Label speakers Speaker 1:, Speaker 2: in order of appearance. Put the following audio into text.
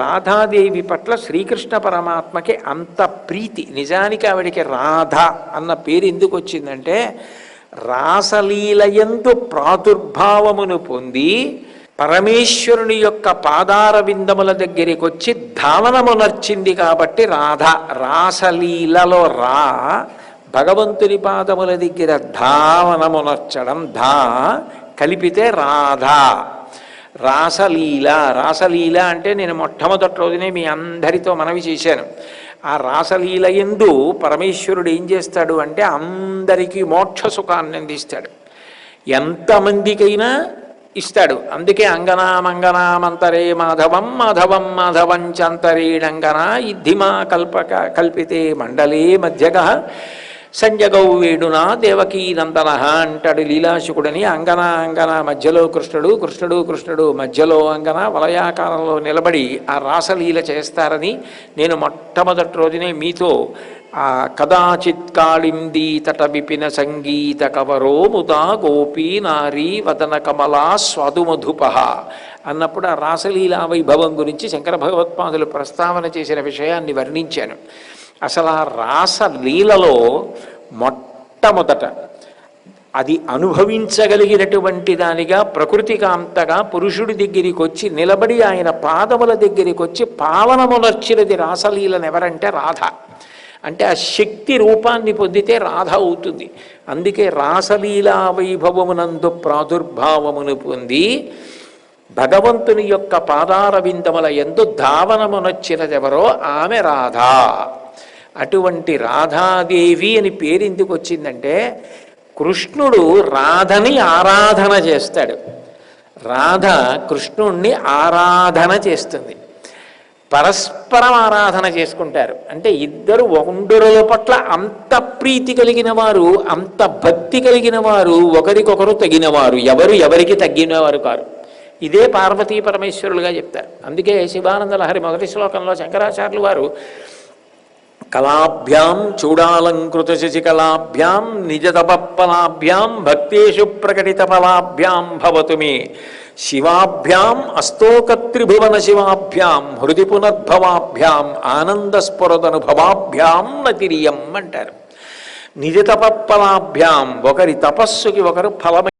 Speaker 1: రాధాదేవి పట్ల శ్రీకృష్ణ పరమాత్మకి అంత ప్రీతి. నిజానికి ఆవిడికి రాధ అన్న పేరు ఎందుకు వచ్చిందంటే రాసలీలయందు ప్రాదుర్భావమును పొంది పరమేశ్వరుని యొక్క పాదార విందముల దగ్గరికి వచ్చి ధావనమునర్చింది కాబట్టి రాధ. రాసలీలలో రా భగవంతుని పాదముల దగ్గర ధావనమునర్చడం, ధా కలిపితే రాధ. రాసలీల, రాసలీల అంటే నేను మొట్టమొదటి రోజునే మీ అందరితో మనవి చేశాను. ఆ రాసలీల యందు పరమేశ్వరుడు ఏం చేస్తాడు అంటే అందరికీ మోక్ష సుఖాన్ని అందిస్తాడు, ఎంతమందికైనా ఇస్తాడు. అందుకే అంగనామంగనామంతరే మాధవం మాధవం మాధవం చంతరేణంగనా ఇద్ధిమా కల్పితే మండలే మధ్యగ సంజగౌ వేడునా దేవకీ నందన అంటాడు లీలాశుకుడని. అంగన మధ్యలో కృష్ణుడు, కృష్ణుడు మధ్యలో అంగన వలయాకారంలో నిలబడి ఆ రాసలీల చేస్తారని నేను మొట్టమొదటి రోజునే మీతో ఆ కదాచిత్ కాళిందీ తట విపిన సంగీత కవరో ముదా గోపీ నారీ వదన కమలా స్వాదుమధుప అన్నప్పుడు ఆ రాసలీలా వైభవం గురించి శంకర భగవత్పాదులు ప్రస్తావన చేసిన విషయాన్ని వర్ణించాను. అసలు ఆ రాసలీలలో మొట్టమొదట అది అనుభవించగలిగినటువంటి దానిగా ప్రకృతికాంతగా పురుషుడి దగ్గరికి వచ్చి నిలబడి ఆయన పాదముల దగ్గరికి వచ్చి పావనమునర్చినది రాసలీలను ఎవరంటే రాధ. అంటే ఆ శక్తి రూపాన్ని పొందితే రాధ అవుతుంది. అందుకే రాసలీలా వైభవమునందు ప్రాదుర్భావమును పొంది భగవంతుని యొక్క పాదార విందముల యందు ధావనమునొచ్చినదెవరో ఆమె రాధ. అటువంటి రాధాదేవి అని పేరు ఎందుకు వచ్చిందంటే కృష్ణుడు రాధని ఆరాధన చేస్తాడు, రాధ కృష్ణుణ్ణి ఆరాధన చేస్తుంది. పరస్పరం ఆరాధన చేసుకుంటారు. అంటే ఇద్దరు ఒండురుల పట్ల అంత ప్రీతి కలిగిన వారు, అంత భక్తి కలిగిన వారు, ఒకరికొకరు తగినవారు, ఎవరు ఎవరికి తగ్గినవారు కారు. ఇదే పార్వతీ పరమేశ్వరులుగా చెప్తారు. అందుకే శివానంద లహరి మొదటి శ్లోకంలో శంకరాచార్యులు వారు కళాభ్యాం చూడాలంకృత శశికళాభ్యాం నిజతపఫలాభ్యాం భక్తేషు ప్రకటిత ఫలాభ్యాం భవతు మే శివాభ్యాం అస్తోకత్రిభువన శివాభ్యాం హృది పునర్భవాభ్యాం ఆనందస్ఫురదనుభవాభ్యాం నతిరియం అంటారు. నిజతపఫలాభ్యాం ఒకరి తపస్సుకి ఒకరు ఫలమై